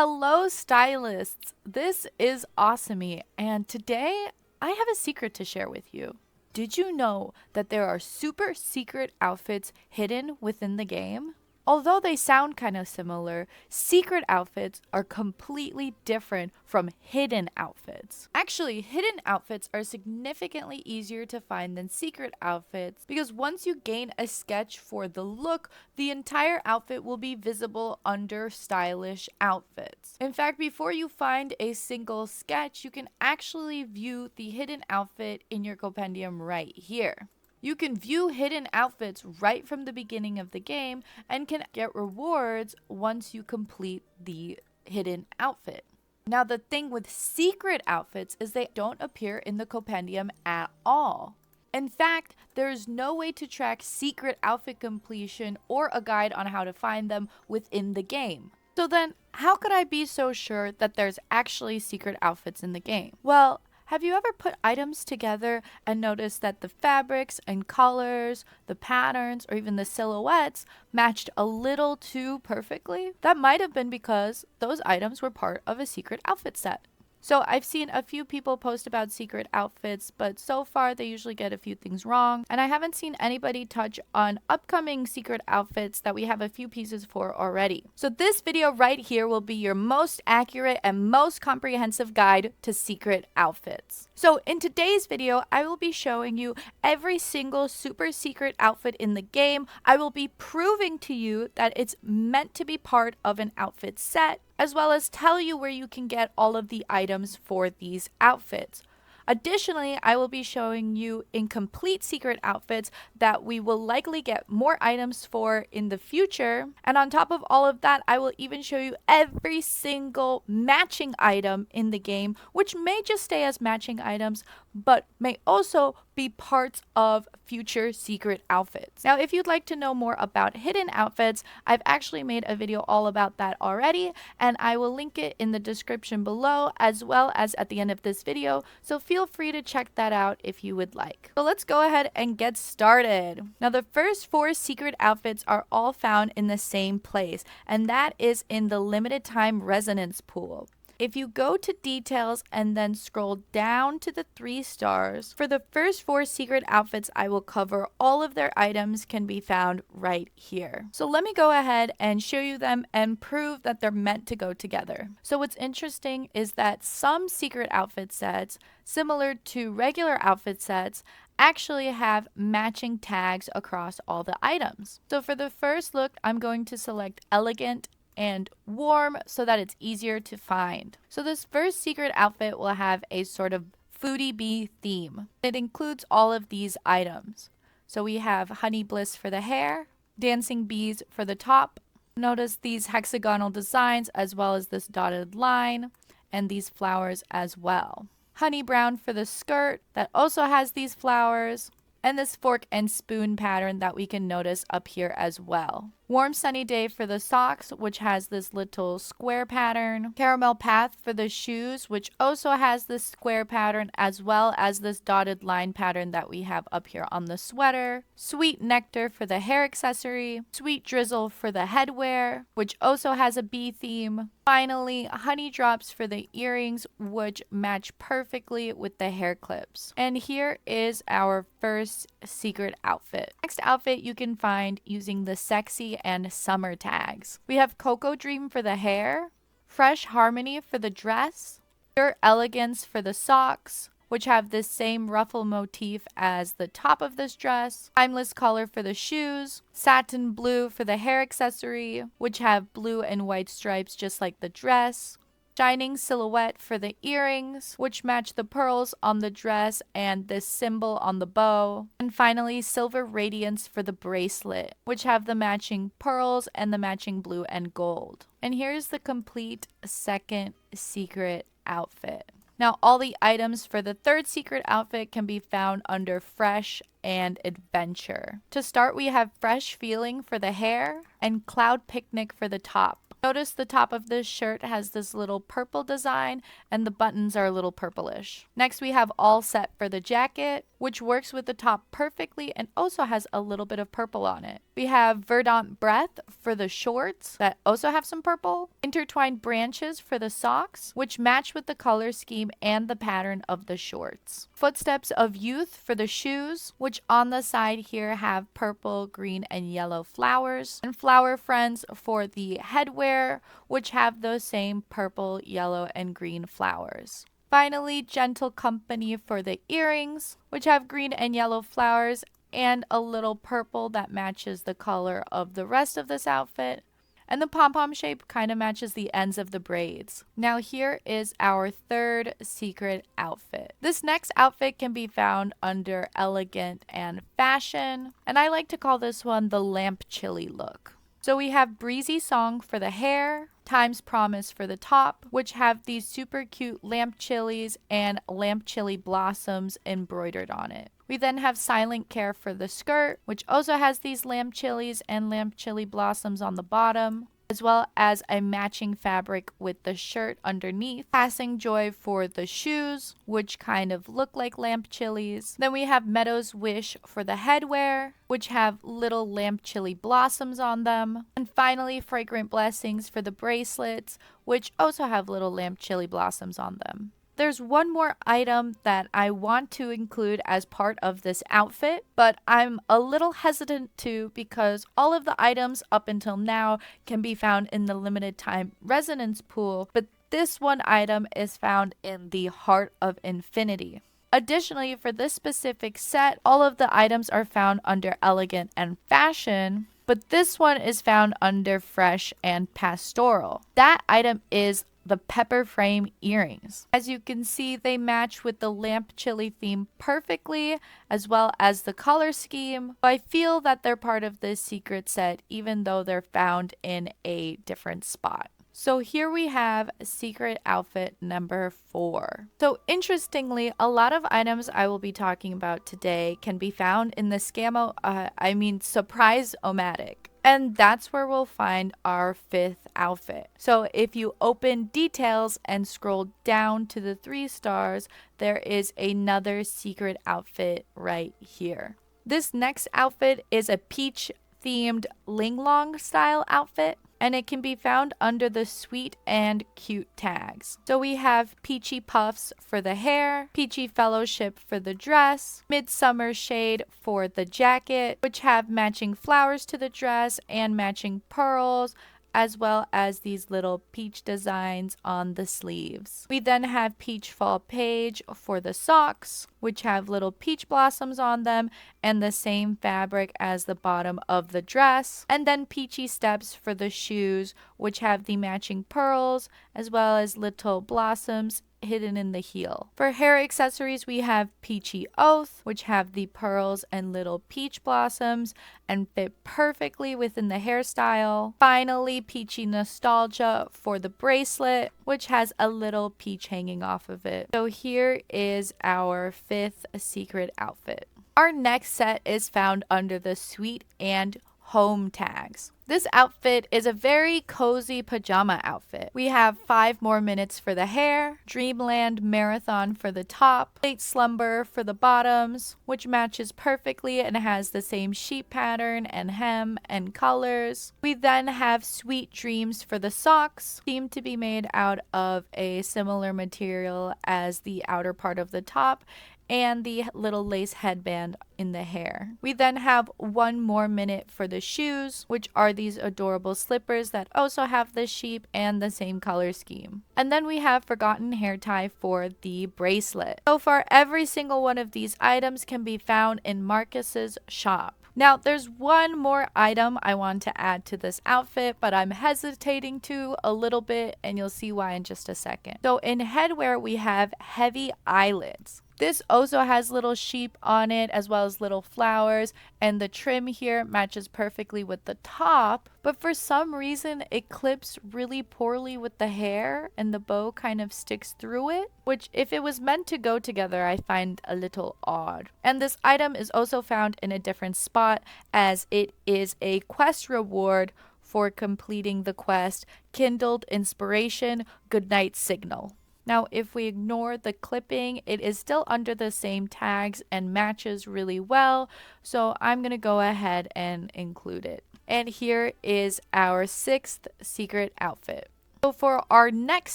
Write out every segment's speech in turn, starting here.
Hello, stylists! This is Awesome, and today I have a secret to share with you. Did you know that there are super secret outfits hidden within the game? Although they sound kind of similar, secret outfits are completely different from hidden outfits. Actually, hidden outfits are significantly easier to find than secret outfits because once you gain a sketch for the look, the entire outfit will be visible under stylish outfits. In fact, before you find a single sketch, you can actually view the hidden outfit in your compendium right here. You can view hidden outfits right from the beginning of the game and can get rewards once you complete the hidden outfit. Now, the thing with secret outfits is they don't appear in the compendium at all. In fact, there is no way to track secret outfit completion or a guide on how to find them within the game. So then, how could I be so sure that there's actually secret outfits in the game? Well, have you ever put items together and noticed that the fabrics and colors, the patterns, or even the silhouettes matched a little too perfectly? That might have been because those items were part of a secret outfit set. So I've seen a few people post about secret outfits, but so far they usually get a few things wrong. And I haven't seen anybody touch on upcoming secret outfits that we have a few pieces for already. So this video right here will be your most accurate and most comprehensive guide to secret outfits. So in today's video, I will be showing you every single super secret outfit in the game. I will be proving to you that it's meant to be part of an outfit set, as well as tell you where you can get all of the items for these outfits. Additionally, I will be showing you incomplete secret outfits that we will likely get more items for in the future. And on top of all of that, I will even show you every single matching item in the game, which may just stay as matching items, but may also be parts of future secret outfits. Now, if you'd like to know more about hidden outfits, I've actually made a video all about that already, and I will link it in the description below as well as at the end of this video, so feel free to check that out if you would like. So let's go ahead and get started. Now, the first 4 secret outfits are all found in the same place, and that is in the limited time resonance pool. If you go to details and then scroll down to the 3 stars, for the first 4 secret outfits I will cover, all of their items can be found right here. So let me go ahead and show you them and prove that they're meant to go together. So what's interesting is that some secret outfit sets, similar to regular outfit sets, actually have matching tags across all the items. So for the first look, I'm going to select elegant and warm so that it's easier to find. So this first secret outfit will have a sort of foodie bee theme. It includes all of these items. So we have honey bliss for the hair, dancing bees for the top. Notice these hexagonal designs as well as this dotted line and these flowers as well. Honey brown for the skirt that also has these flowers, and this fork and spoon pattern that we can notice up here as well. Warm sunny day for the socks, which has this little square pattern. Caramel path for the shoes, which also has this square pattern as well as this dotted line pattern that we have up here on the sweater. Sweet nectar for the hair accessory. Sweet drizzle for the headwear, which also has a bee theme. Finally, honey drops for the earrings, which match perfectly with the hair clips. And here is our first secret outfit. Next outfit you can find using the sexy and summer tags. We have Cocoa Dream for the hair, Fresh Harmony for the dress, Pure Elegance for the socks, which have this same ruffle motif as the top of this dress, Timeless Color for the shoes, Satin Blue for the hair accessory, which have blue and white stripes just like the dress, Shining Silhouette for the earrings, which match the pearls on the dress and this symbol on the bow. And finally, Silver Radiance for the bracelet, which have the matching pearls and the matching blue and gold. And here's the complete second secret outfit. Now, all the items for the third secret outfit can be found under Fresh and Adventure. To start, we have Fresh Feeling for the hair and Cloud Picnic for the top. Notice the top of this shirt has this little purple design and the buttons are a little purplish. Next we have All Set for the jacket, which works with the top perfectly and also has a little bit of purple on it. We have Verdant Breath for the shorts that also have some purple. Intertwined Branches for the socks, which match with the color scheme and the pattern of the shorts. Footsteps of Youth for the shoes, which on the side here have purple, green, and yellow flowers. And Flower Friends for the headwear, which have those same purple, yellow, and green flowers. Finally, Gentle Company for the earrings, which have green and yellow flowers and a little purple that matches the color of the rest of this outfit. And the pom-pom shape kind of matches the ends of the braids. Now here is our third secret outfit. This next outfit can be found under Elegant and Fashion, and I like to call this one the Lamp Chili look. So we have Breezy Song for the hair, Time's Promise for the top, which have these super cute lamp chilies and lamp chili blossoms embroidered on it. We then have Silent Care for the skirt, which also has these lamp chilies and lamp chili blossoms on the bottom, as well as a matching fabric with the shirt underneath. Passing Joy for the shoes, which kind of look like lamp chilies. Then we have Meadow's Wish for the headwear, which have little lamp chili blossoms on them. And finally, Fragrant Blessings for the bracelets, which also have little lamp chili blossoms on them. There's one more item that I want to include as part of this outfit, but I'm a little hesitant to because all of the items up until now can be found in the limited time resonance pool, but this one item is found in the Heart of Infinity. Additionally, for this specific set, all of the items are found under Elegant and Fashion, but this one is found under Fresh and Pastoral. That item is the pepper frame earrings. As you can see, they match with the lamp chili theme perfectly, as well as the color scheme. I feel that they're part of this secret set, even though they're found in a different spot. So here we have secret outfit number 4. So interestingly, a lot of items I will be talking about today can be found in the Surprise-O-Matic. And that's where we'll find our 5th outfit. So if you open details and scroll down to the 3 stars, there is another secret outfit right here. This next outfit is a peach themed linglong style outfit, and it can be found under the sweet and cute tags. So we have Peachy Puffs for the hair, Peachy Fellowship for the dress, Midsummer Shade for the jacket, which have matching flowers to the dress and matching pearls, as well as these little peach designs on the sleeves. We then have Peach Fall Page for the socks, which have little peach blossoms on them and the same fabric as the bottom of the dress. And then Peachy Steps for the shoes, which have the matching pearls as well as little blossoms hidden in the heel. For hair accessories, we have Peachy Oath, which have the pearls and little peach blossoms and fit perfectly within the hairstyle. Finally, Peachy Nostalgia for the bracelet, which has a little peach hanging off of it. So here is our 5th secret outfit. Our next set is found under the Sweet and Home tags. This outfit is a very cozy pajama outfit. We have 5 more minutes for the hair, Dreamland Marathon for the top, Late Slumber for the bottoms, which matches perfectly and has the same sheep pattern and hem and colors. We then have Sweet Dreams for the socks, seem to be made out of a similar material as the outer part of the top, and the little lace headband in the hair. We then have 1 more minute for the shoes, which are these adorable slippers that also have the sheep and the same color scheme. And then we have Forgotten Hair Tie for the bracelet. So far, every single one of these items can be found in Marcus's shop. Now, there's one more item I want to add to this outfit, but I'm hesitating to a little bit, and you'll see why in just a second. So in headwear, we have Heavy Eyelids. This also has little sheep on it as well as little flowers, and the trim here matches perfectly with the top, but for some reason it clips really poorly with the hair and the bow kind of sticks through it, which if it was meant to go together I find a little odd. And this item is also found in a different spot as it is a quest reward for completing the quest, kindled inspiration, goodnight signal. Now, if we ignore the clipping, it is still under the same tags and matches really well, so I'm going to go ahead and include it. And here is our 6th secret outfit. So for our next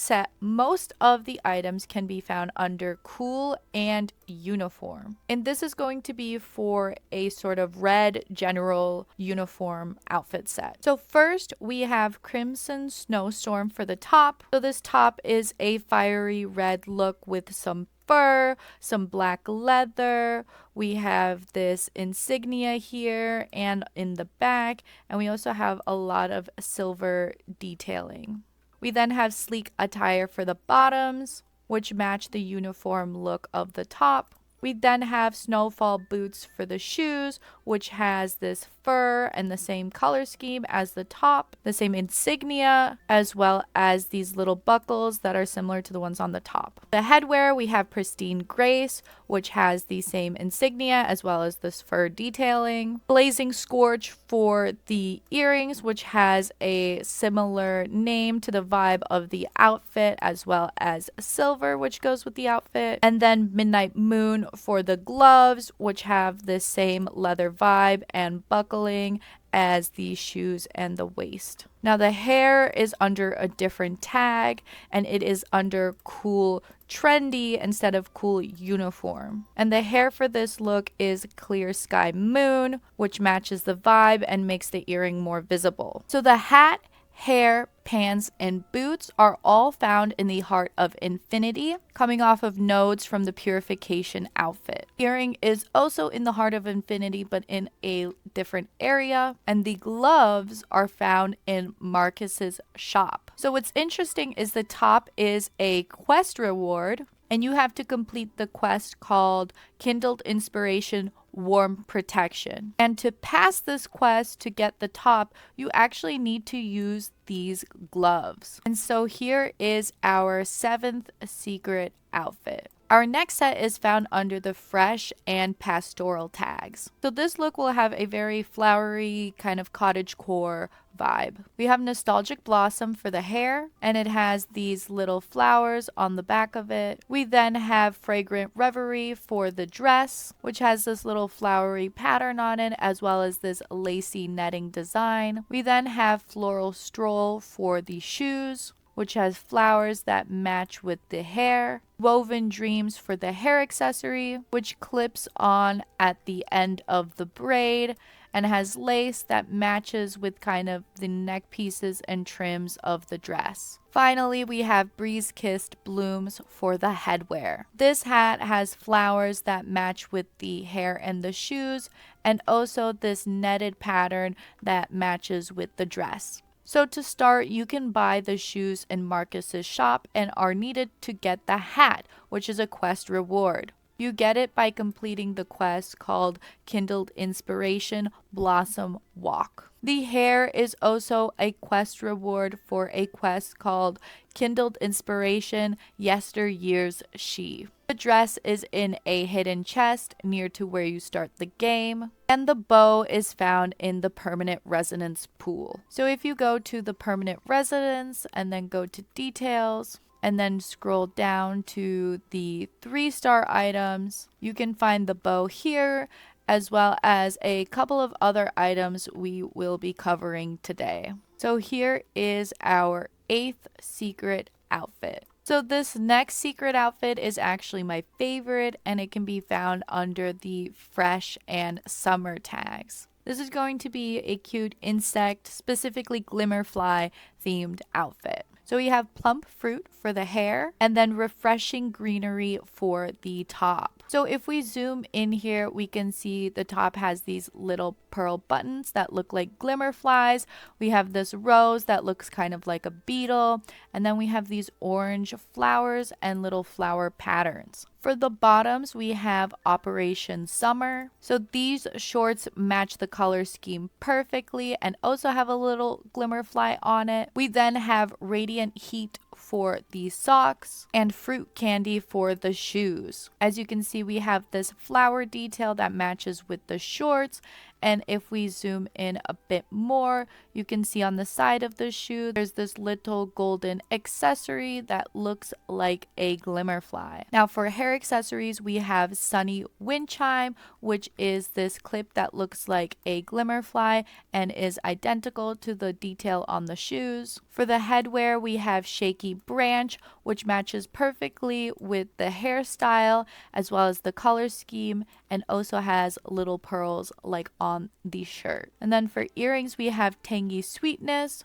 set, most of the items can be found under cool and uniform. And this is going to be for a sort of red general uniform outfit set. So first we have Crimson Snowstorm for the top. So this top is a fiery red look with some fur, some black leather. We have this insignia here and in the back, and we also have a lot of silver detailing. We then have sleek attire for the bottoms, which match the uniform look of the top. We then have snowfall boots for the shoes, which has this fur and the same color scheme as the top, the same insignia, as well as these little buckles that are similar to the ones on the top. The headwear, we have Pristine Grace, which has the same insignia as well as this fur detailing. Blazing Scorch for the earrings, which has a similar name to the vibe of the outfit, as well as silver, which goes with the outfit. And then Midnight Moon for the gloves, which have the same leather vibe and buckling as the shoes and the waist. Now the hair is under a different tag, and it is under cool trendy instead of cool uniform. And the hair for this look is Clear Sky Moon, which matches the vibe and makes the earring more visible. So the hat, hair, pants, and boots are all found in the heart of Infinity, coming off of nodes from the Purification outfit. Earring is also in the heart of Infinity, but in a different area, and the gloves are found in Marcus's shop. So what's interesting is the top is a quest reward, and you have to complete the quest called Kindled Inspiration Warm Protection. And to pass this quest to get the top, you actually need to use these gloves. And so here is our 7th secret outfit. Our next set is found under the fresh and pastoral tags. So this look will have a very flowery kind of cottagecore vibe. We have Nostalgic Blossom for the hair, and it has these little flowers on the back of it. We then have Fragrant Reverie for the dress, which has this little flowery pattern on it, as well as this lacy netting design. We then have Floral Stroll for the shoes, which has flowers that match with the hair. Woven Dreams for the hair accessory, which clips on at the end of the braid and has lace that matches with kind of the neck pieces and trims of the dress. Finally, we have Breeze Kissed Blooms for the headwear. This hat has flowers that match with the hair and the shoes, and also this netted pattern that matches with the dress. So to start, you can buy the shoes in Marcus's shop and are needed to get the hat, which is a quest reward. You get it by completing the quest called Kindled Inspiration Blossom Walk. The hair is also a quest reward for a quest called Kindled Inspiration Yesteryear's She. The dress is in a hidden chest near to where you start the game, and the bow is found in the permanent residence pool. So if you go to the permanent residence and then go to details, and then scroll down to the 3-star items, you can find the bow here, as well as a couple of other items we will be covering today. So here is our 8th secret outfit. So this next secret outfit is actually my favorite, and it can be found under the fresh and summer tags. This is going to be a cute insect, specifically glimmerfly themed outfit. So we have Plump Fruit for the hair, and then Refreshing Greenery for the top. So if we zoom in here, we can see the top has these little pearl buttons that look like glimmer flies. We have this rose that looks kind of like a beetle, and then we have these orange flowers and little flower patterns. For the bottoms, we have Operation Summer. So these shorts match the color scheme perfectly and also have a little glimmer fly on it. We then have Radiant Heat for the socks and Fruit Candy for the shoes. As you can see, we have this flower detail that matches with the shorts, And if we zoom in a bit more, you can see on the side of the shoe, there's this little golden accessory that looks like a glimmer fly. Now for hair accessories, we have Sunny Wind Chime, which is this clip that looks like a glimmer fly and is identical to the detail on the shoes. For the headwear, we have Shaky Branch, which matches perfectly with the hairstyle as well as the color scheme, and also has little pearls like on the shirt. And then for earrings, we have Tangy Sweetness,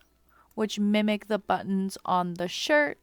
which mimic the buttons on the shirt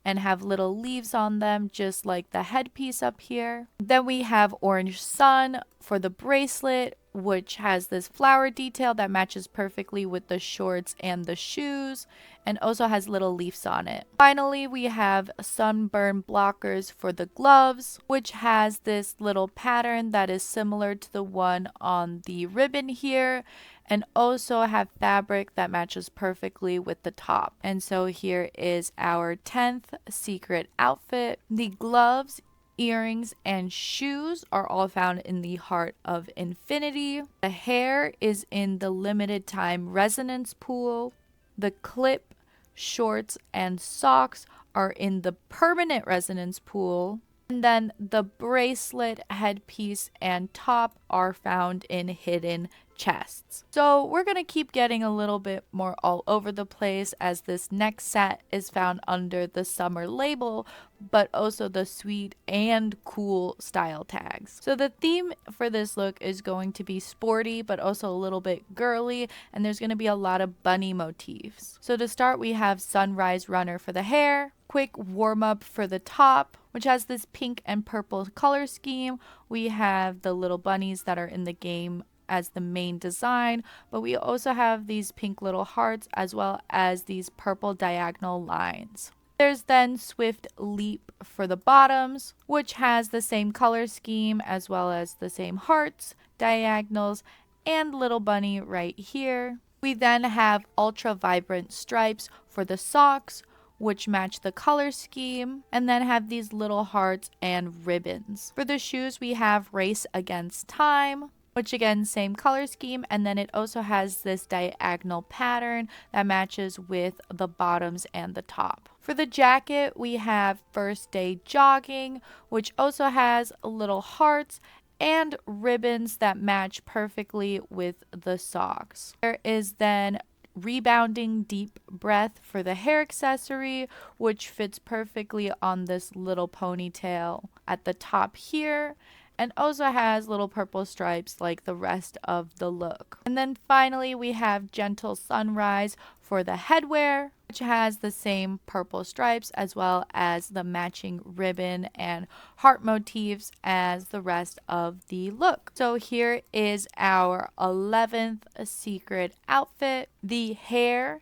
and have little leaves on them, just like the headpiece up here. Then we have Orange Sun for the bracelet, which has this flower detail that matches perfectly with the shorts and the shoes, and also has little leaves on it. Finally, we have Sunburn Blockers for the gloves, which has this little pattern that is similar to the one on the ribbon here, and also have fabric that matches perfectly with the top. And so here is our 10th secret outfit. The gloves, earrings, and shoes are all found in the heart of Infinity. The hair is in the limited time resonance pool. The clip, shorts, and socks are in the permanent resonance pool. And then the bracelet, headpiece, and top are found in hidden chests. So we're going to keep getting a little bit more all over the place, as this next set is found under the summer label, but also the sweet and cool style tags. So the theme for this look is going to be sporty, but also a little bit girly, and there's going to be a lot of bunny motifs. So to start, we have Sunrise Runner for the hair, quick warm up for the top, which has this pink and purple color scheme. We have the little bunnies that are in the game as the main design, but we also have these pink little hearts as well as these purple diagonal lines. There's then Swift Leap for the bottoms, which has the same color scheme as well as the same hearts, diagonals, and little bunny right here. We then have Ultra Vibrant Stripes for the socks, which match the color scheme, and then have these little hearts and ribbons. For the shoes, we have Race Against Time, which again, same color scheme, and then it also has this diagonal pattern that matches with the bottoms and the top. For the jacket, we have First Day Jogging, which also has little hearts and ribbons that match perfectly with the socks. There is then Rebounding Deep Breath for the hair accessory, which fits perfectly on this little ponytail at the top here, and also has little purple stripes like the rest of the look. And then finally, we have Gentle Sunrise for the headwear, which has the same purple stripes as well as the matching ribbon and heart motifs as the rest of the look. So here is our 11th secret outfit. The hair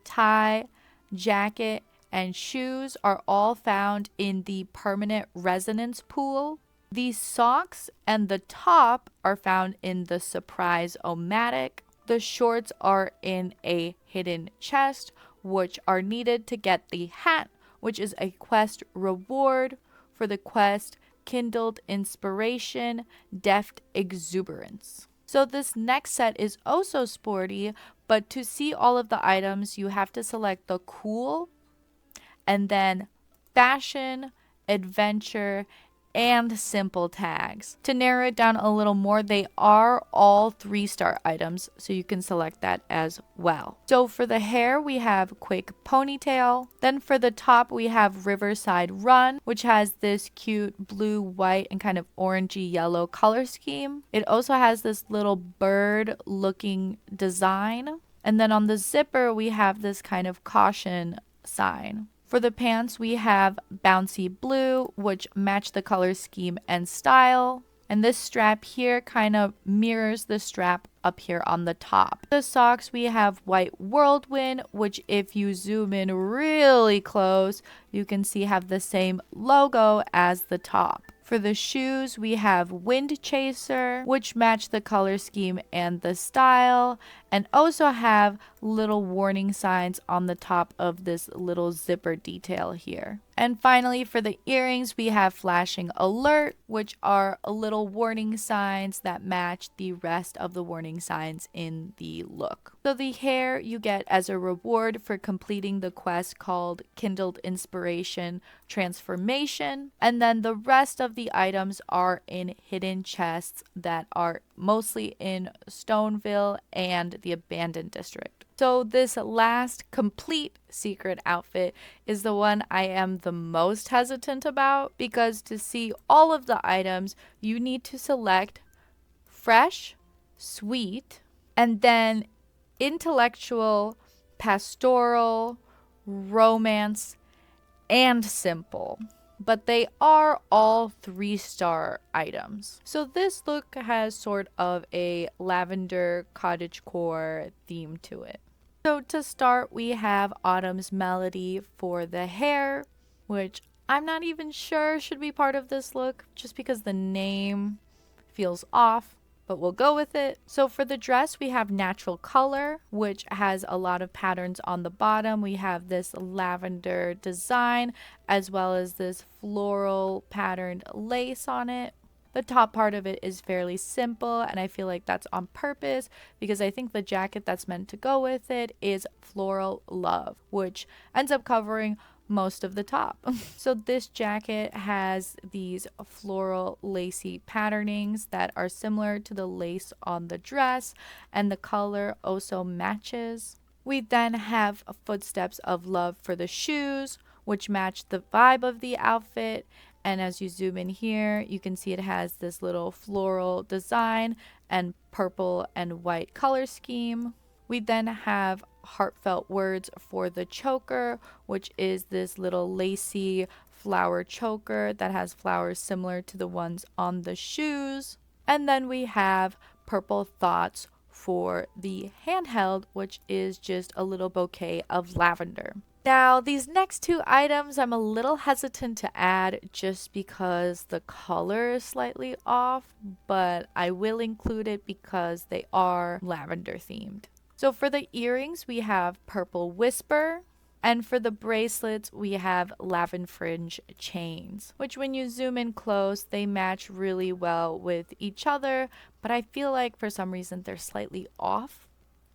tie, jacket, and shoes are all found in the permanent resonance pool. The socks and the top are found in the Surprise-O-Matic. The shorts are in a hidden chest, which are needed to get the hat, which is a quest reward. For the quest, Kindled Inspiration, Deft Exuberance. So this next set is also sporty, but to see all of the items, you have to select the cool, and then fashion, adventure, and simple tags. To narrow it down a little more, they are all 3-star items, so you can select that as well. So for the hair, we have Quick Ponytail. Then for the top, we have Riverside Run, which has this cute blue, white, and kind of orangey yellow color scheme. It also has this little bird looking design. And then on the zipper, we have this kind of caution sign. For the pants, we have Bouncy Blue, which match the color scheme and style. And this strap here kind of mirrors the strap up here on the top. The socks, we have White Whirlwind, which if you zoom in really close, you can see have the same logo as the top. For the shoes, we have Wind Chaser, which match the color scheme and the style, and also have little warning signs on the top of this little zipper detail here. And finally, for the earrings, we have flashing alert, which are little warning signs that match the rest of the warning signs in the look. So the hair you get as a reward for completing the quest called Kindled Inspiration Transformation. And then the rest of the items are in hidden chests that are mostly in Stoneville and the Abandoned District. So this last complete secret outfit is the one I am the most hesitant about, because to see all of the items, you need to select fresh, sweet, and then intellectual, pastoral, romance, and simple. But they are all 3-star items. So this look has sort of a lavender cottagecore theme to it. So to start, we have Autumn's Melody for the hair, which I'm not even sure should be part of this look just because the name feels off, but we'll go with it. So for the dress, we have Natural Color, which has a lot of patterns on the bottom. We have this lavender design as well as this floral patterned lace on it. The top part of it is fairly simple, and I feel like that's on purpose because I think the jacket that's meant to go with it is Floral Love, which ends up covering most of the top. So this jacket has these floral lacy patternings that are similar to the lace on the dress, and the color also matches. We then have Footsteps of Love for the shoes, which match the vibe of the outfit. And as you zoom in here, you can see it has this little floral design and purple and white color scheme. We then have Heartfelt Words for the choker, which is this little lacy flower choker that has flowers similar to the ones on the shoes. And then we have Purple Thoughts for the handheld, which is just a little bouquet of lavender. Now, these next two items I'm a little hesitant to add just because the color is slightly off, but I will include it because they are lavender themed. So for the earrings, we have Purple Whisper, and for the bracelets, we have Lavender Fringe chains, which when you zoom in close, they match really well with each other, but I feel like for some reason they're slightly off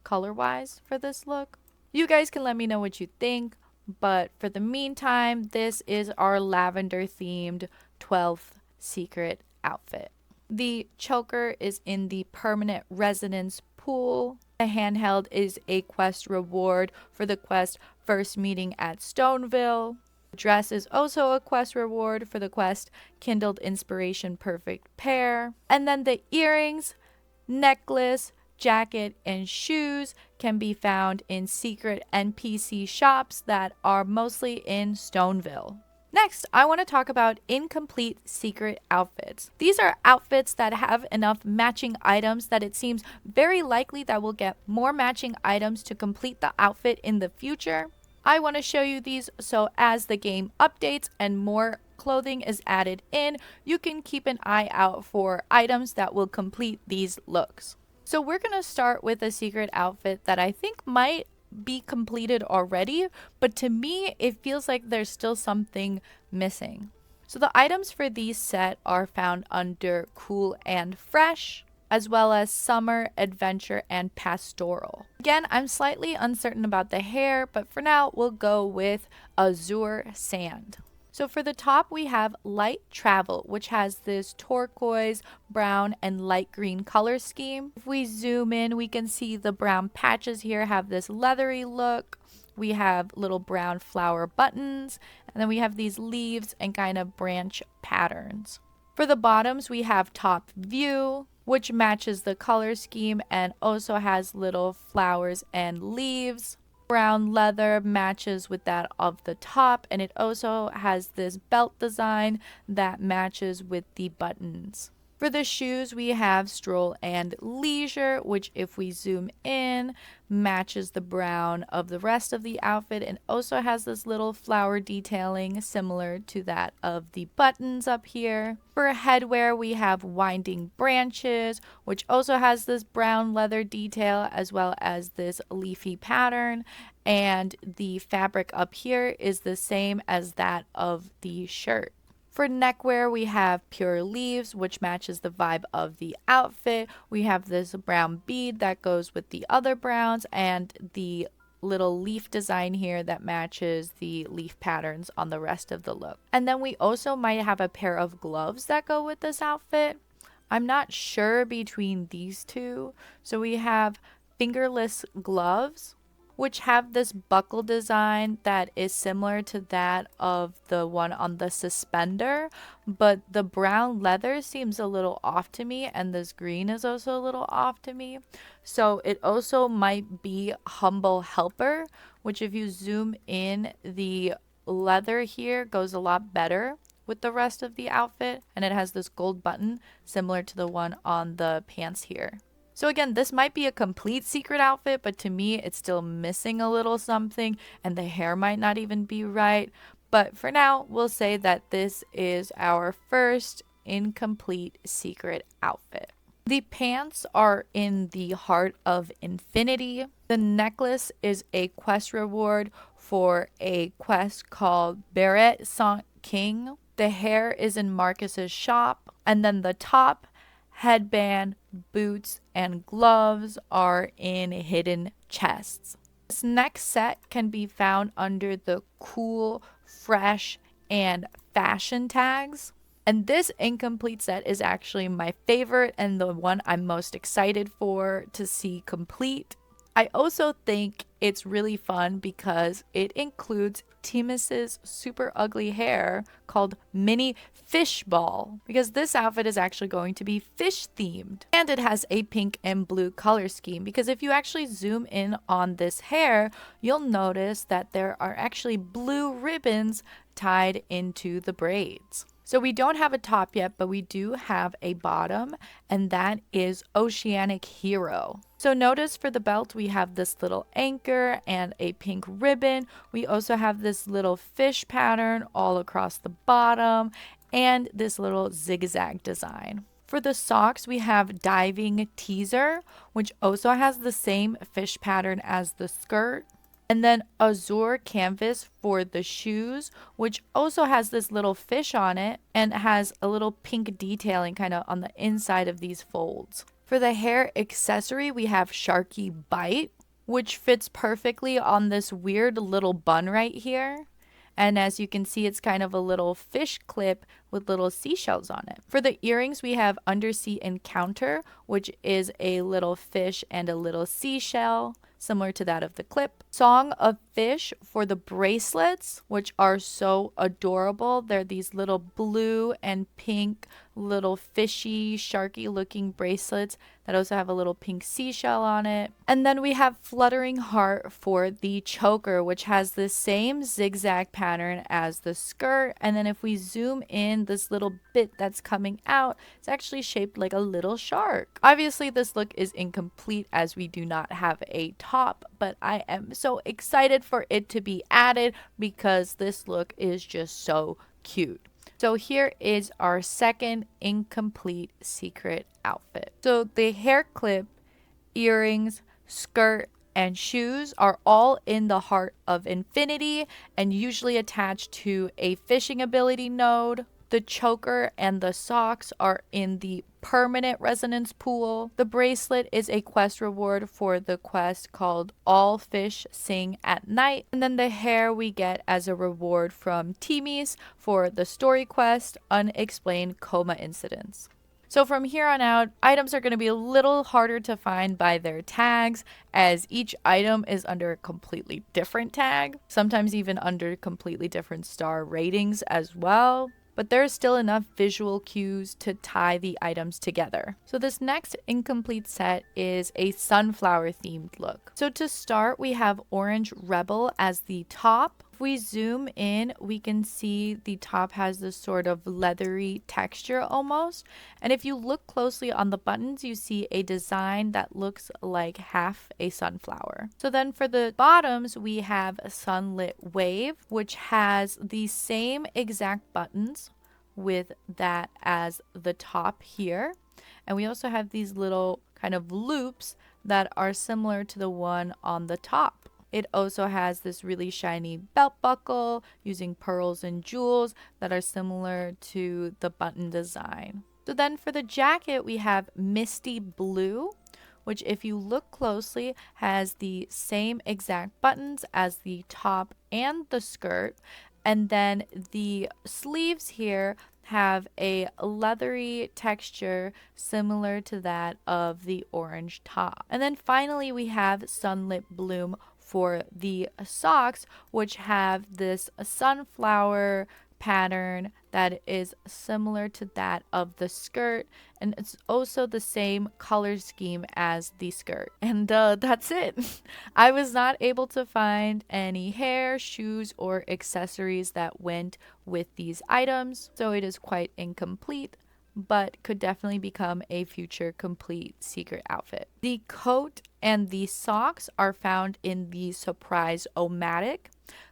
color-wise for this look. You guys can let me know what you think, but for the meantime, this is our lavender themed 12th secret outfit. The choker is in the permanent residence pool. The handheld is a quest reward for the quest First Meeting at Stoneville. The dress is also a quest reward for the quest Kindled Inspiration Perfect Pair. And then the earrings, necklace, jacket, and shoes can be found in secret NPC shops that are mostly in Stoneville. Next, I want to talk about incomplete secret outfits. These are outfits that have enough matching items that it seems very likely that we'll get more matching items to complete the outfit in the future. I want to show you these so as the game updates and more clothing is added in, you can keep an eye out for items that will complete these looks. So we're going to start with a secret outfit that I think might be completed already, but to me, it feels like there's still something missing. So the items for these set are found under Cool and Fresh, as well as Summer, Adventure, and Pastoral. Again, I'm slightly uncertain about the hair, but for now, we'll go with Azure Sand. So for the top, we have Light Travel, which has this turquoise, brown, and light green color scheme. If we zoom in, we can see the brown patches here have this leathery look. We have little brown flower buttons, and then we have these leaves and kind of branch patterns. For the bottoms, we have Top View, which matches the color scheme and also has little flowers and leaves. Brown leather matches with that of the top, and it also has this belt design that matches with the buttons. For the shoes, we have Stroll and Leisure, which if we zoom in, matches the brown of the rest of the outfit and also has this little flower detailing similar to that of the buttons up here. For headwear, we have Winding Branches, which also has this brown leather detail as well as this leafy pattern. and the fabric up here is the same as that of the shirt. For neckwear, we have pure leaves, which matches the vibe of the outfit. We have this brown bead that goes with the other browns, and the little leaf design here that matches the leaf patterns on the rest of the look. And then we also might have a pair of gloves that go with this outfit. I'm not sure between these two. So we have fingerless gloves, which have this buckle design that is similar to that of the one on the suspender, but the brown leather seems a little off to me, and this green is also a little off to me. So it also might be Humble Helper, which if you zoom in, the leather here goes a lot better with the rest of the outfit, and it has this gold button similar to the one on the pants here. So again, this might be a complete secret outfit, but to me, it's still missing a little something, and the hair might not even be right. But for now, we'll say that this is our first incomplete secret outfit. The pants are in the heart of Infinity. The necklace is a quest reward for a quest called Beret Saint King. The hair is in Marcus's shop, and then the top, headband, boots, and gloves are in hidden chests. This next set can be found under the cool, fresh, and fashion tags. And this incomplete set is actually my favorite and the one I'm most excited for to see complete. I also think it's really fun because it includes Timus's super ugly hair called Mini Fishball, because this outfit is actually going to be fish themed. And it has a pink and blue color scheme, because if you actually zoom in on this hair, you'll notice that there are actually blue ribbons tied into the braids. So we don't have a top yet, but we do have a bottom, and that is Oceanic Hero. So notice for the belt, we have this little anchor and a pink ribbon. We also have this little fish pattern all across the bottom and this little zigzag design. For the socks, we have Diving Teaser, which also has the same fish pattern as the skirt. And then Azure Canvas for the shoes, which also has this little fish on it and has a little pink detailing kind of on the inside of these folds. For the hair accessory, we have Sharky Bite, which fits perfectly on this weird little bun right here. And as you can see, it's kind of a little fish clip with little seashells on it. For the earrings, we have Undersea Encounter, which is a little fish and a little seashell, similar to that of the clip. Song of Fish for the bracelets, which are so adorable. They're these little blue and pink little fishy, sharky looking bracelets that also have a little pink seashell on it. And then we have Fluttering Heart for the choker, which has the same zigzag pattern as the skirt. And then if we zoom in, this little bit that's coming out, it's actually shaped like a little shark. Obviously, this look is incomplete as we do not have a top, but I am so excited for it to be added because this look is just so cute. So here is our second incomplete secret outfit. So the hair clip, earrings, skirt, and shoes are all in the heart of Infinity and usually attached to a fishing ability node. The choker and the socks are in the permanent resonance pool. The bracelet is a quest reward for the quest called All Fish Sing at Night. And then the hair we get as a reward from Timus for the story quest Unexplained Coma Incidents. So from here on out, items are going to be a little harder to find by their tags, as each item is under a completely different tag, sometimes even under completely different star ratings as well. But there's still enough visual cues to tie the items together. So this next incomplete set is a sunflower themed look. So to start, we have Orange Rebel as the top. If we zoom in, we can see the top has this sort of leathery texture almost. And if you look closely on the buttons, you see a design that looks like half a sunflower. So then for the bottoms, we have a Sunlit Wave, which has the same exact buttons with that as the top here. And we also have these little kind of loops that are similar to the one on the top. It also has this really shiny belt buckle using pearls and jewels that are similar to the button design. So then for the jacket, we have Misty Blue, which if you look closely has the same exact buttons as the top and the skirt. And then the sleeves here have a leathery texture similar to that of the orange top. And then finally we have Sunlit Bloom for the socks, which have this sunflower pattern that is similar to that of the skirt, and it's also the same color scheme as the skirt. And that's it. I was not able to find any hair, shoes, or accessories that went with these items, so it is quite incomplete, but could definitely become a future complete secret outfit. The coat and the socks are found in the Surprise O-Matic.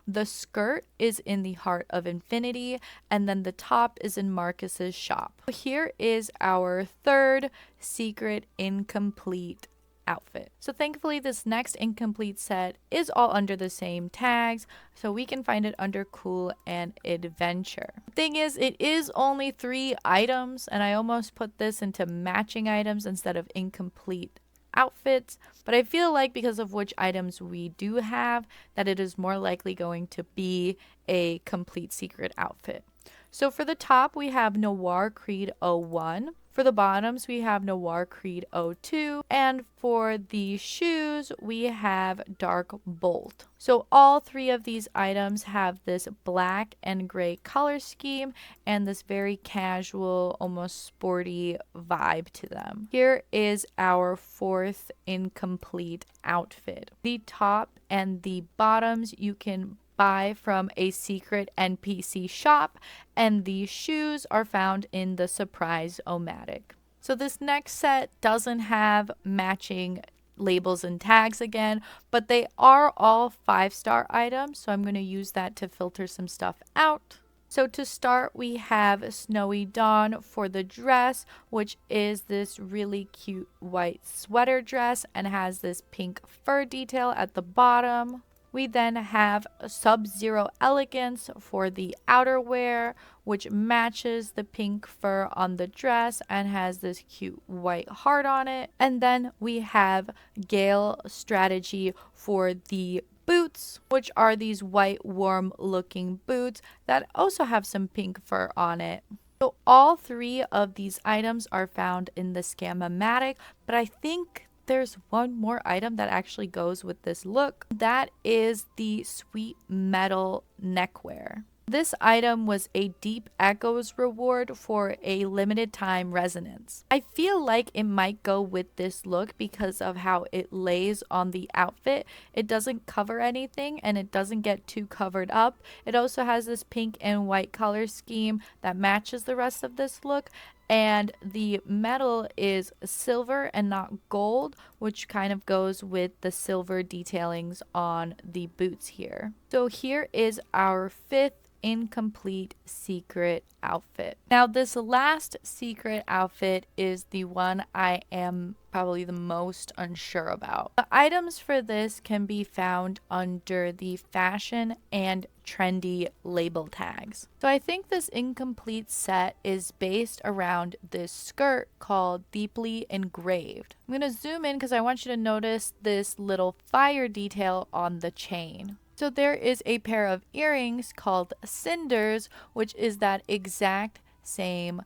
The skirt is in the Heart of Infinity, and then the top is in Marcus's shop. Here is our third secret incomplete outfit. So thankfully this next incomplete set is all under the same tags, so we can find it under cool and adventure. The thing is, it is only 3 items, and I almost put this into matching items instead of incomplete outfits, but I feel like because of which items we do have, that it is more likely going to be a complete secret outfit. So for the top, we have Noir Creed 01. For the bottoms, we have Noir Creed 02. And for the shoes, we have Dark Bolt. So all 3 of these items have this black and gray color scheme and this very casual, almost sporty vibe to them. Here is our 4th incomplete outfit. The top and the bottoms you can buy from a secret NPC shop, and the shoes are found in the Surprise O-Matic. So this next set doesn't have matching labels and tags again, but they are all 5-star items, so I'm going to use that to filter some stuff out. So to start, we have Snowy Dawn for the dress, which is this really cute white sweater dress and has this pink fur detail at the bottom. We then have Sub-Zero Elegance for the outerwear, which matches the pink fur on the dress and has this cute white heart on it. And then we have Gale Strategy for the boots, which are these white warm looking boots that also have some pink fur on it. So all 3 of these items are found in the Scam-O-Matic, but I think there's one more item that actually goes with this look. That is the Sweet Metal neckwear. This item was a Deep Echoes reward for a limited time resonance. I feel like it might go with this look because of how it lays on the outfit. It doesn't cover anything and it doesn't get too covered up. It also has this pink and white color scheme that matches the rest of this look. And the metal is silver and not gold, which kind of goes with the silver detailings on the boots here. So here is our 5th incomplete secret outfit. Now this last secret outfit is the one I am probably the most unsure about. The items for this can be found under the fashion and trendy label tags. So I think this incomplete set is based around this skirt called Deeply Engraved. I'm going to zoom in because I want you to notice this little fire detail on the chain. So there is a pair of earrings called Cinders, which is that exact same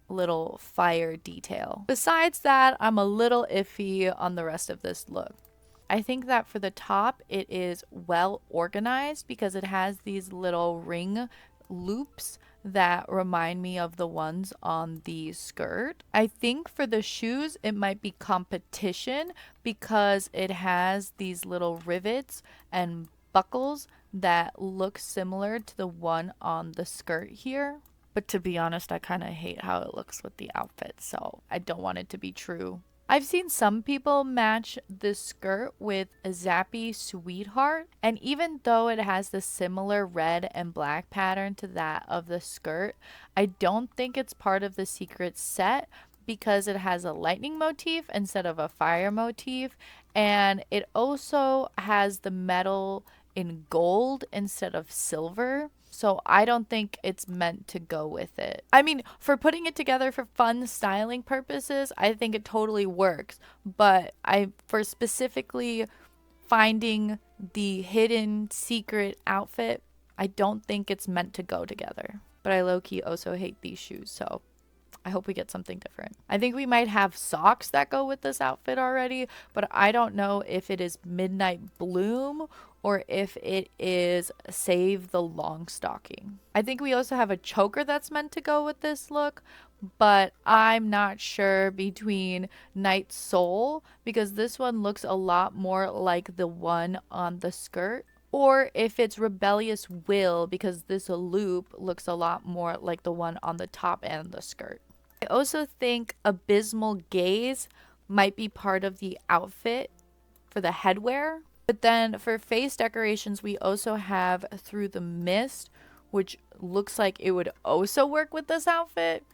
little fire detail. Besides that, I'm a little iffy on the rest of this look. I think that for the top, it is well organized because it has these little ring loops that remind me of the ones on the skirt. I think for the shoes, it might be competition because it has these little rivets and buckles that look similar to the one on the skirt here. But to be honest, I kind of hate how it looks with the outfit, so I don't want it to be true. I've seen some people match this skirt with a Zappy Sweetheart, and even though it has the similar red and black pattern to that of the skirt, I don't think it's part of the secret set because it has a lightning motif instead of a fire motif, and it also has the metal in gold instead of silver. So I don't think it's meant to go with it. I mean, for putting it together for fun styling purposes, I think it totally works. But for specifically finding the hidden secret outfit, I don't think it's meant to go together. But I low-key also hate these shoes, so I hope we get something different. I think we might have socks that go with this outfit already, but I don't know if it is Midnight Bloom or if it is Save the Long Stocking. I think we also have a choker that's meant to go with this look, but I'm not sure between Night Soul, because this one looks a lot more like the one on the skirt, or if it's Rebellious Will, because this loop looks a lot more like the one on the top and the skirt. I also think Abysmal Gaze might be part of the outfit for the headwear. But then for face decorations, we also have Through the Mist, which looks like it would also work with this outfit.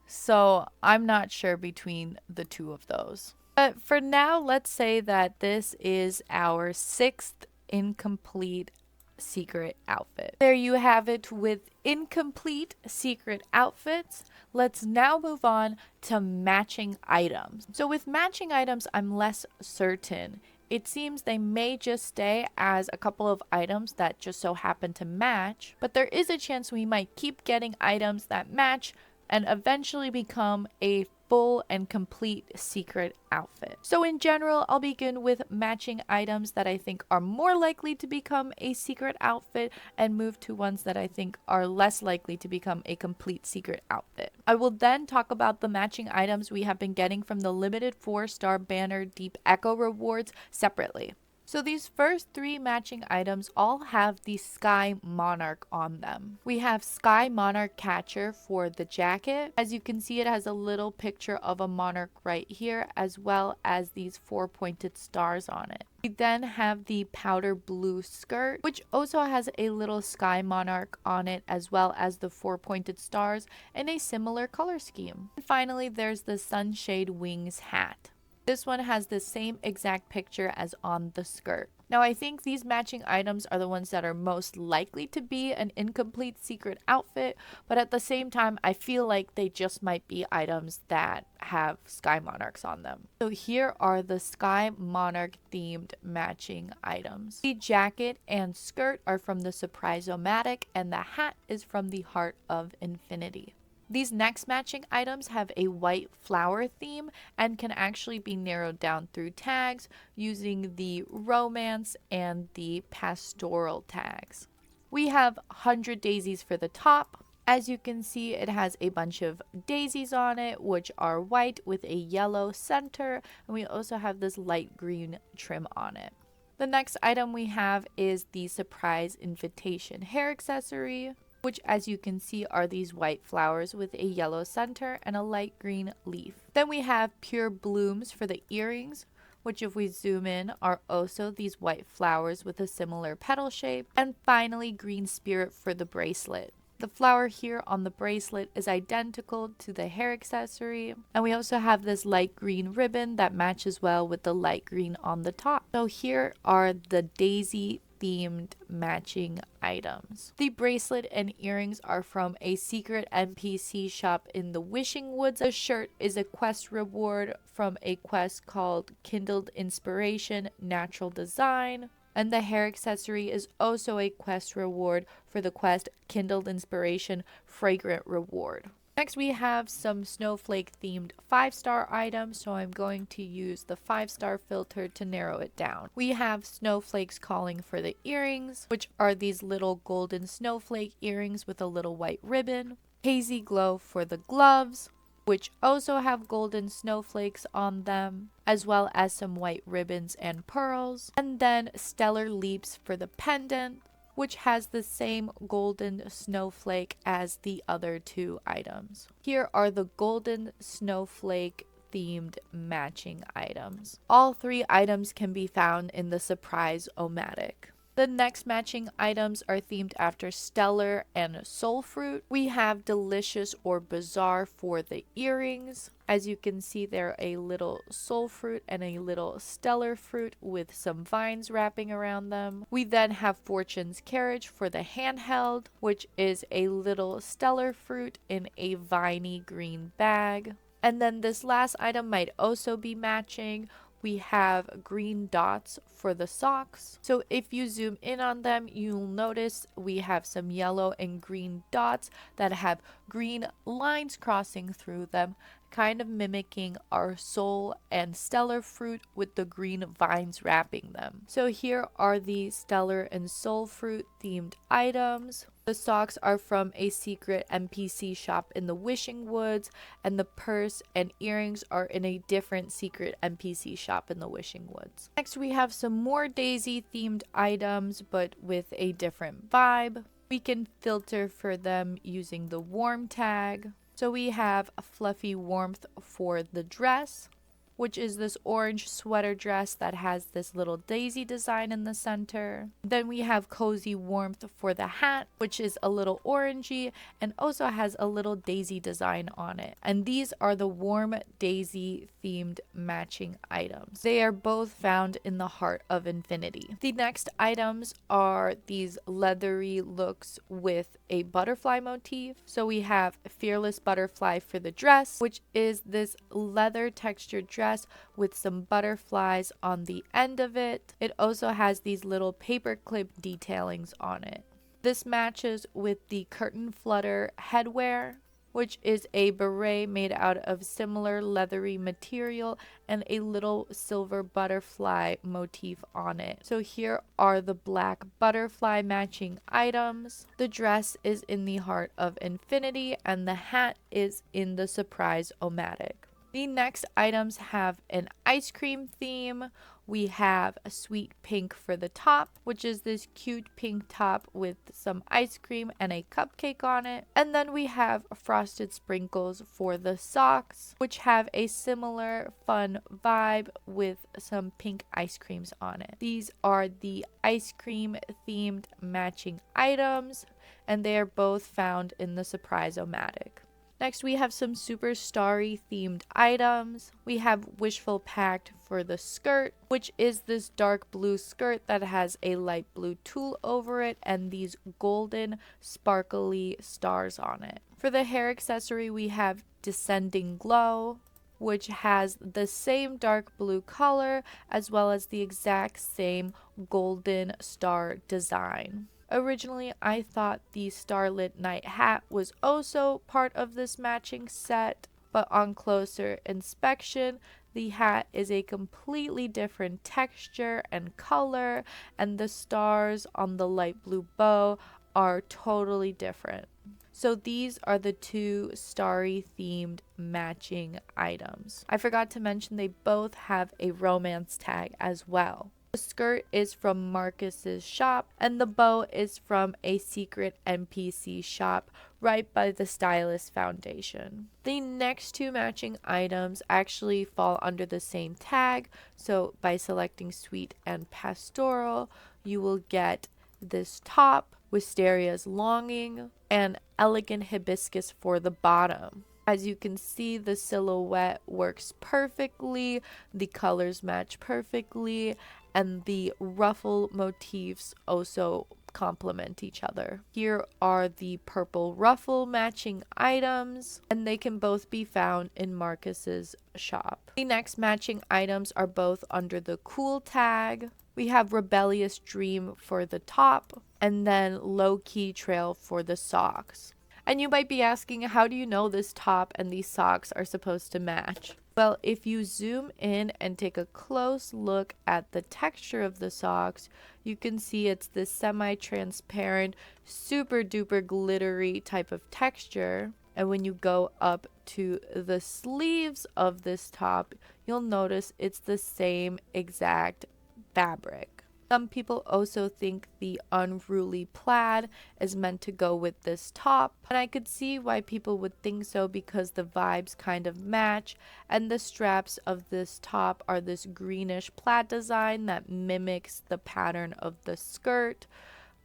So I'm not sure between the two of those. But for now, let's say that this is our 6th incomplete secret outfit. There you have it with incomplete secret outfits. Let's now move on to matching items. So with matching items, I'm less certain. It seems they may just stay as a couple of items that just so happen to match, but there is a chance we might keep getting items that match and eventually become a full and complete secret outfit. So in general, I'll begin with matching items that I think are more likely to become a secret outfit and move to ones that I think are less likely to become a complete secret outfit. I will then talk about the matching items we have been getting from the limited 4-star banner Deep Echo rewards separately. So these first 3 matching items all have the Sky Monarch on them. We have Sky Monarch Catcher for the jacket. As you can see, it has a little picture of a monarch right here, as well as these 4 pointed stars on it. We then have the powder blue skirt, which also has a little Sky Monarch on it, as well as the 4 pointed stars in a similar color scheme. And finally, there's the Sunshade Wings hat. This one has the same exact picture as on the skirt. Now I think these matching items are the ones that are most likely to be an incomplete secret outfit, but at the same time I feel like they just might be items that have Sky Monarchs on them. So here are the Sky Monarch themed matching items. The jacket and skirt are from the Surprise-O-Matic, and the hat is from the Heart of Infinity. These next matching items have a white flower theme and can actually be narrowed down through tags using the romance and the pastoral tags. We have 100 daisies for the top. As you can see, it has a bunch of daisies on it, which are white with a yellow center, and we also have this light green trim on it. The next item we have is the Surprise Invitation hair accessory, which as you can see are these white flowers with a yellow center and a light green leaf. Then we have Pure Blooms for the earrings, which if we zoom in are also these white flowers with a similar petal shape. And finally, Green Spirit for the bracelet. The flower here on the bracelet is identical to the hair accessory. And we also have this light green ribbon that matches well with the light green on the top. So here are the daisy themed matching items. The bracelet and earrings are from a secret NPC shop in the Wishing Woods. The shirt is a quest reward from a quest called Kindled Inspiration Natural Design. And the hair accessory is also a quest reward for the quest Kindled Inspiration Fragrant Reward. Next we have some snowflake themed 5-star items, so I'm going to use the 5-star filter to narrow it down. We have Snowflakes Calling for the earrings, which are these little golden snowflake earrings with a little white ribbon. Hazy Glow for the gloves, which also have golden snowflakes on them, as well as some white ribbons and pearls. And then Stellar Leaps for the pendant, which has the same golden snowflake as the other 2 items. Here are the golden snowflake themed matching items. All 3 items can be found in the Surprise-O-Matic. The next matching items are themed after stellar and soul fruit. We have delicious or bizarre for the earrings. As you can see, they're a little soul fruit and a little stellar fruit with some vines wrapping around them. We then have fortune's carriage for the handheld, which is a little stellar fruit in a viney green bag. And then this last item might also be matching. We have green dots for the socks. So if you zoom in on them, you'll notice we have some yellow and green dots that have green lines crossing through them, kind of mimicking our soul and stellar fruit with the green vines wrapping them. So here are the stellar and soul fruit themed items. The socks are from a secret NPC shop in the Wishing Woods, and the purse and earrings are in a different secret NPC shop in the Wishing Woods. Next, we have some more Daisy themed items, but with a different vibe. We can filter for them using the warm tag. So we have a fluffy warmth for the dress, which is this orange sweater dress that has this little daisy design in the center. Then we have cozy warmth for the hat, which is a little orangey and also has a little daisy design on it. And these are the warm daisy themed matching items. They are both found in the heart of Infinity. The next items are these leathery looks with a butterfly motif. So we have Fearless Butterfly for the dress, which is this leather textured dress with some butterflies on the end of it. It also has these little paperclip detailings on it. This matches with the curtain flutter headwear, which is a beret made out of similar leathery material and a little silver butterfly motif on it. So here are the black butterfly matching items. The dress is in the heart of Infinity and the hat is in the surprise Omatic. The next items have an ice cream theme. We have a sweet pink for the top, which is this cute pink top with some ice cream and a cupcake on it. And then we have frosted sprinkles for the socks, which have a similar fun vibe with some pink ice creams on it. These are the ice cream themed matching items, and they are both found in the surprise Omatic. Next, we have some super starry themed items. We have Wishful Pact for the skirt, which is this dark blue skirt that has a light blue tulle over it and these golden sparkly stars on it. For the hair accessory, we have Descending Glow, which has the same dark blue color as well as the exact same golden star design. Originally, I thought the Starlit Night hat was also part of this matching set, but on closer inspection, the hat is a completely different texture and color, and the stars on the light blue bow are totally different. So these are the two starry themed matching items. I forgot to mention they both have a romance tag as well. The skirt is from Marcus's shop, and the bow is from a secret NPC shop right by the Stylist Foundation. The next two matching items actually fall under the same tag, so by selecting Sweet and Pastoral, you will get this top, Wisteria's Longing, and Elegant Hibiscus for the bottom. As you can see, the silhouette works perfectly, the colors match perfectly, and the ruffle motifs also complement each other. Here are the purple ruffle matching items, and they can both be found in Marcus's shop. The next matching items are both under the cool tag. We have Rebellious Dream for the top, and then Low Key Trail for the socks. And you might be asking, how do you know this top and these socks are supposed to match? Well, if you zoom in and take a close look at the texture of the socks, you can see it's this semi-transparent, super duper glittery type of texture. And when you go up to the sleeves of this top, you'll notice it's the same exact fabric. Some people also think the unruly plaid is meant to go with this top, and I could see why people would think so because the vibes kind of match, and the straps of this top are this greenish plaid design that mimics the pattern of the skirt.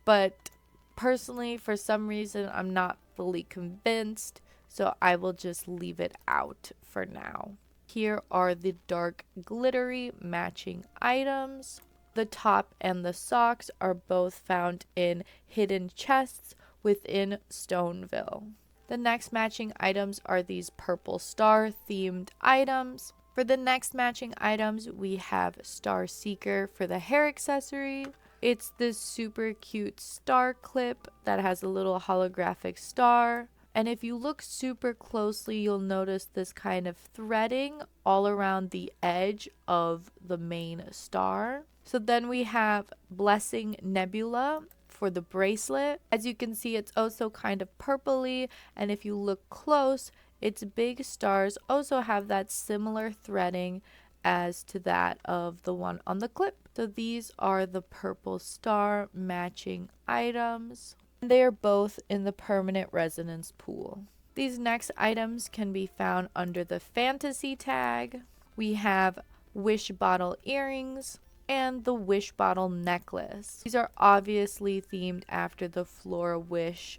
But personally, for some reason, I'm not fully convinced, so I will just leave it out for now. Here are the dark glittery matching items. The top and the socks are both found in hidden chests within Stoneville. The next matching items are these purple star themed items. For the next matching items, we have Star Seeker for the hair accessory. It's this super cute star clip that has a little holographic star. And if you look super closely, you'll notice this kind of threading all around the edge of the main star. So then we have Blessing Nebula for the bracelet. As you can see, it's also kind of purpley, and if you look close, its big stars also have that similar threading as to that of the one on the clip. So these are the purple star matching items. They are both in the permanent resonance pool. These next items can be found under the fantasy tag. We have wish bottle earrings and the wish bottle necklace. These are obviously themed after the Flora wish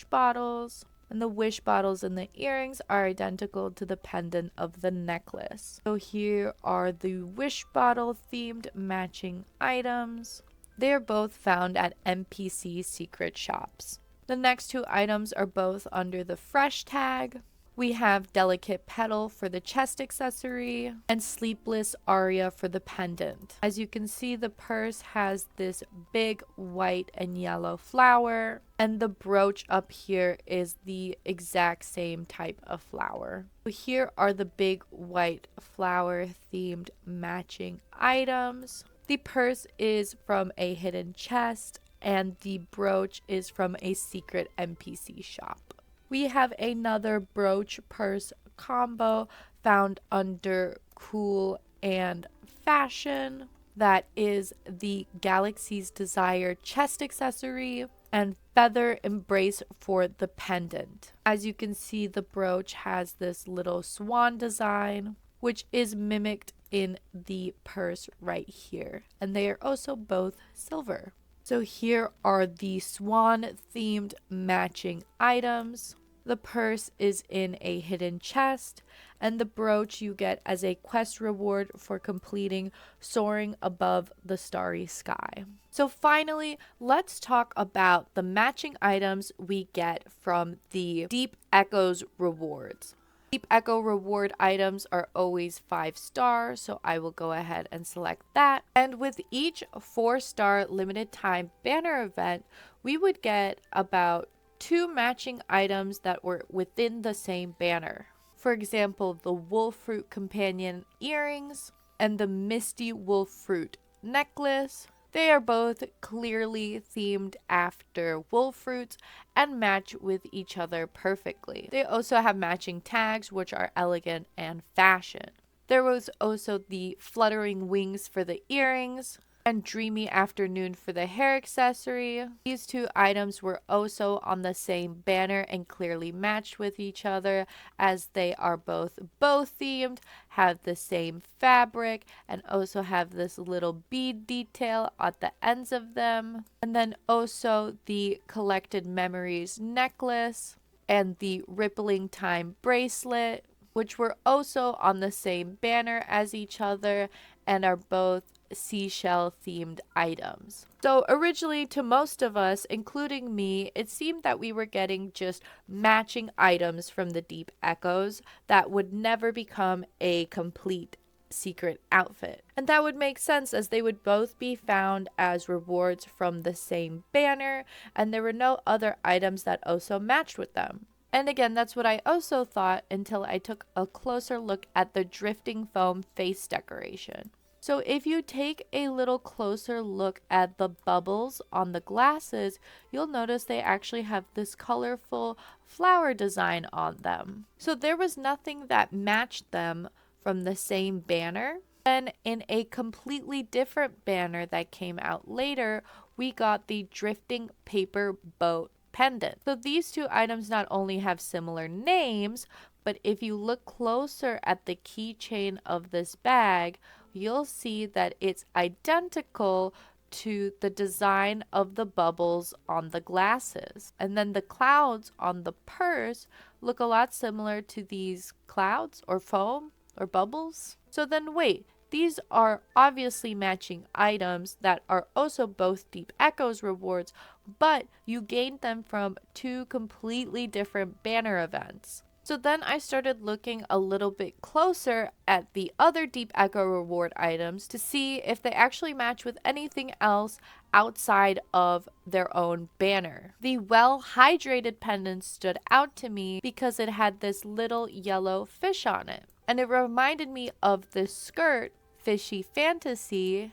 bottles, and the wish bottles and the earrings are identical to the pendant of the necklace. So here are the wish bottle themed matching items. They are both found at NPC secret shops. The next two items are both under the fresh tag. We have Delicate Petal for the chest accessory and Sleepless Aria for the pendant. As you can see, the purse has this big white and yellow flower, and the brooch up here is the exact same type of flower. So here are the big white flower themed matching items. The purse is from a hidden chest, and the brooch is from a secret NPC shop. We have another brooch purse combo found under Cool and Fashion. That is the Galaxy's Desire chest accessory and Feather Embrace for the pendant. As you can see, the brooch has this little swan design, which is mimicked in the purse right here. And they are also both silver. So here are the swan themed matching items. The purse is in a hidden chest, and the brooch you get as a quest reward for completing Soaring Above the Starry Sky. So finally, let's talk about the matching items we get from the Deep Echoes rewards. Deep Echo reward items are always 5-star, so I will go ahead and select that. And with each 4-star limited time banner event, we would get about 2 matching items that were within the same banner. For example, the Wolf Fruit Companion earrings and the Misty Wolf Fruit necklace. They are both clearly themed after wolf fruits and match with each other perfectly. They also have matching tags, which are elegant and fashion. There was also the Fluttering Wings for the earrings and Dreamy Afternoon for the hair accessory. These two items were also on the same banner and clearly matched with each other, as they are both bow themed, have the same fabric, and also have this little bead detail at the ends of them. And then also the Collected Memories necklace and the Rippling Time bracelet, which were also on the same banner as each other and are both seashell themed items. So originally, to most of us, including me, it seemed that we were getting just matching items from the Deep Echoes that would never become a complete secret outfit. And that would make sense, as they would both be found as rewards from the same banner, and there were no other items that also matched with them. And again, that's what I also thought until I took a closer look at the Drifting Foam face decoration. So if you take a little closer look at the bubbles on the glasses, you'll notice they actually have this colorful flower design on them. So there was nothing that matched them from the same banner, Then in a completely different banner that came out later, we got the drifting paper boat pendant. So these two items not only have similar names, but if you look closer at the keychain of this bag, you'll see that it's identical to the design of the bubbles on the glasses. And then the clouds on the purse look a lot similar to these clouds or foam or bubbles. So then wait, these are obviously matching items that are also both Deep Echoes rewards, but you gained them from two completely different banner events. So then I started looking a little bit closer at the other Deep Echo reward items to see if they actually match with anything else outside of their own banner. The well hydrated pendant stood out to me because it had this little yellow fish on it. And it reminded me of this skirt, Fishy Fantasy,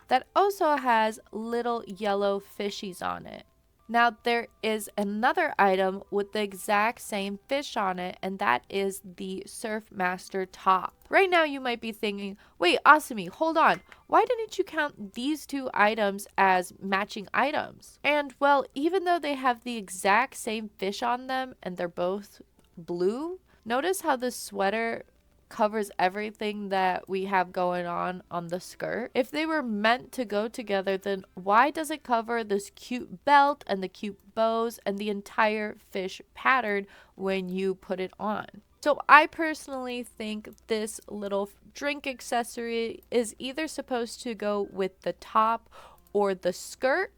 that also has little yellow fishies on it. Now there is another item with the exact same fish on it, and that is the Surf Master top. Right now you might be thinking, wait, Asami, hold on. Why didn't you count these two items as matching items? And well, even though they have the exact same fish on them and they're both blue, notice how the sweater covers everything that we have going on the skirt. If they were meant to go together, then why does it cover this cute belt and the cute bows and the entire fish pattern when you put it on? So I personally think this little drink accessory is either supposed to go with the top or the skirt,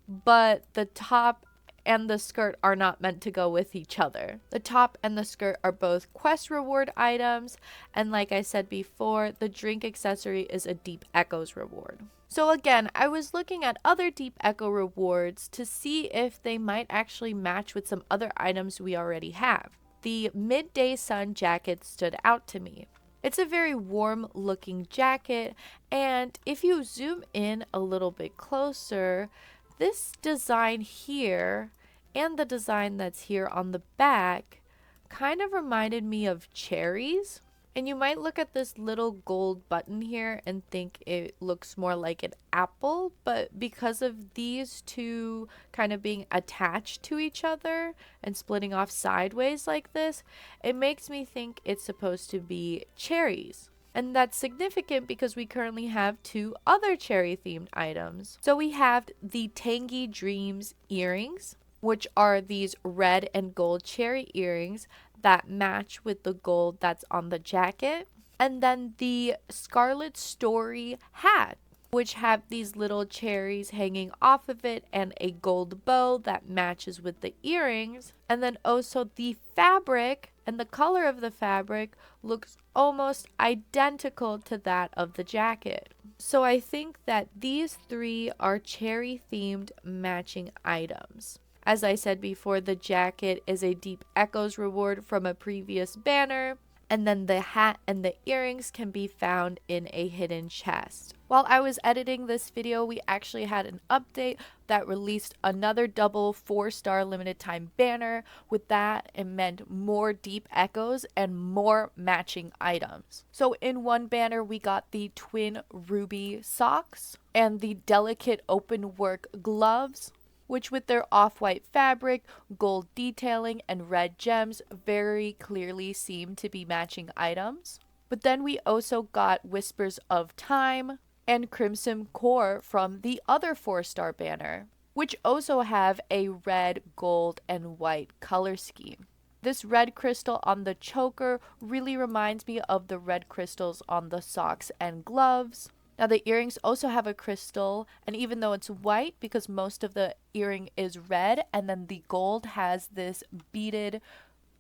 but the top and the skirt are not meant to go with each other. The top and the skirt are both quest reward items, and like I said before, the drink accessory is a Deep Echoes reward. So again, I was looking at other Deep Echo rewards to see if they might actually match with some other items we already have. The Midday Sun jacket stood out to me. It's a very warm looking jacket, and if you zoom in a little bit closer, this design here and the design that's here on the back kind of reminded me of cherries. And you might look at this little gold button here and think it looks more like an apple, but because of these two kind of being attached to each other and splitting off sideways like this, it makes me think it's supposed to be cherries. And that's significant because we currently have two other cherry themed items. So we have the Tangy Dreams earrings, which are these red and gold cherry earrings that match with the gold that's on the jacket. And then the Scarlet Story hat, which have these little cherries hanging off of it and a gold bow that matches with the earrings. And then also the fabric and the color of the fabric looks almost identical to that of the jacket. So I think that these three are cherry themed matching items. As I said before, the jacket is a Deep Echoes reward from a previous banner, and then the hat and the earrings can be found in a hidden chest. While I was editing this video, we actually had an update that released another double 4-star limited time banner. With that, it meant more Deep Echoes and more matching items. So in one banner, we got the twin ruby socks and the delicate open work gloves, which with their off-white fabric, gold detailing, and red gems very clearly seem to be matching items. But then we also got Whispers of Time and Crimson Core from the other 4-star banner, which also have a red, gold, and white color scheme. This red crystal on the choker really reminds me of the red crystals on the socks and gloves. Now the earrings also have a crystal, and even though it's white because most of the earring is red and then the gold has this beaded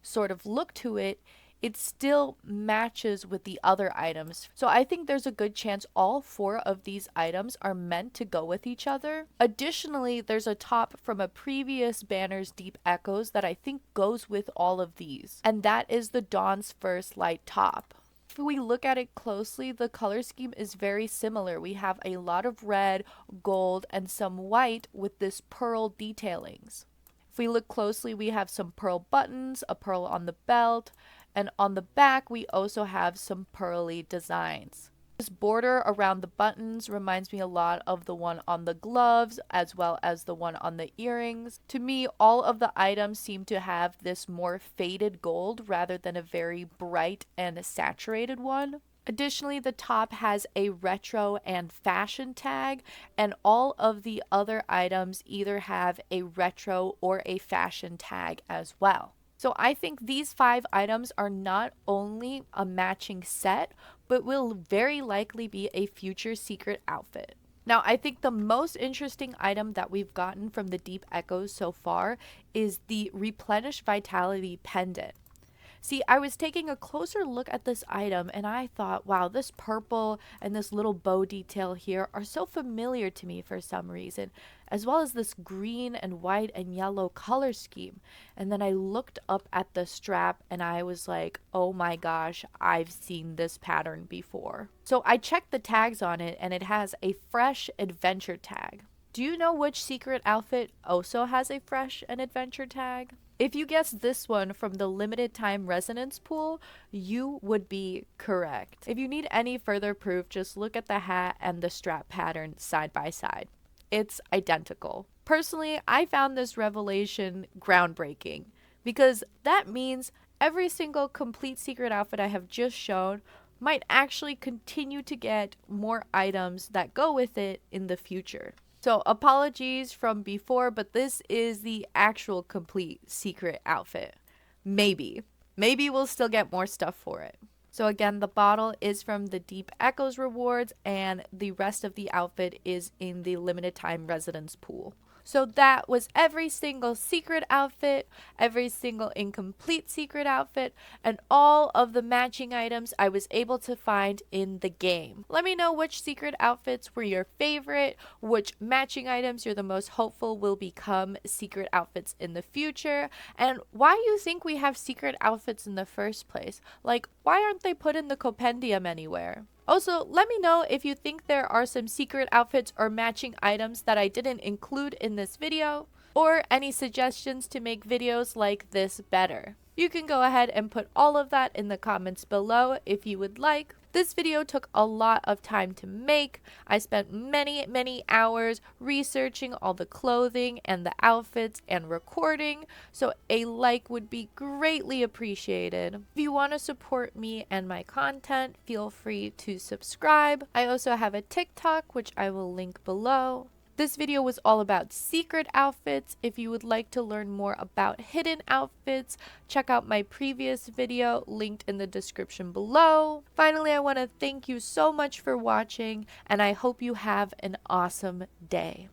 sort of look to it, it still matches with the other items. So I think there's a good chance all 4 of these items are meant to go with each other. Additionally, there's a top from a previous banner's Deep Echoes that I think goes with all of these, and that is the Dawn's First Light top. If we look at it closely, the color scheme is very similar. We have a lot of red, gold, and some white with this pearl detailings. If we look closely, we have some pearl buttons, a pearl on the belt, and on the back we also have some pearly designs. This border around the buttons reminds me a lot of the one on the gloves as well as the one on the earrings. To me, all of the items seem to have this more faded gold rather than a very bright and saturated one. Additionally, the top has a retro and fashion tag, and all of the other items either have a retro or a fashion tag as well. So I think these 5 items are not only a matching set, but will very likely be a future secret outfit. Now, I think the most interesting item that we've gotten from the Deep Echoes so far is the Replenish Vitality Pendant. See, I was taking a closer look at this item and I thought, wow, this purple and this little bow detail here are so familiar to me for some reason, as well as this green and white and yellow color scheme. And then I looked up at the strap and I was like, oh my gosh, I've seen this pattern before. So I checked the tags on it and it has a fresh adventure tag. Do you know which secret outfit also has a fresh and adventure tag? If you guessed this one from the limited time resonance pool, you would be correct. If you need any further proof, just look at the hat and the strap pattern side by side. It's identical. Personally, I found this revelation groundbreaking because that means every single complete secret outfit I have just shown might actually continue to get more items that go with it in the future. So apologies from before, but this is the actual complete secret outfit. Maybe. Maybe we'll still get more stuff for it. So again, the bottle is from the Deep Echoes rewards and the rest of the outfit is in the limited time residence pool. So that was every single secret outfit, every single incomplete secret outfit, and all of the matching items I was able to find in the game. Let me know which secret outfits were your favorite, which matching items you're the most hopeful will become secret outfits in the future, and why you think we have secret outfits in the first place. Like, why aren't they put in the compendium anywhere? Also, let me know if you think there are some secret outfits or matching items that I didn't include in this video, or any suggestions to make videos like this better. You can go ahead and put all of that in the comments below if you would like. This video took a lot of time to make. I spent many hours researching all the clothing and the outfits and recording, so a like would be greatly appreciated. If you want to support me and my content, feel free to subscribe. I also have a TikTok, which I will link below. This video was all about secret outfits. If you would like to learn more about hidden outfits, check out my previous video linked in the description below. Finally, I want to thank you so much for watching, and I hope you have an awesome day.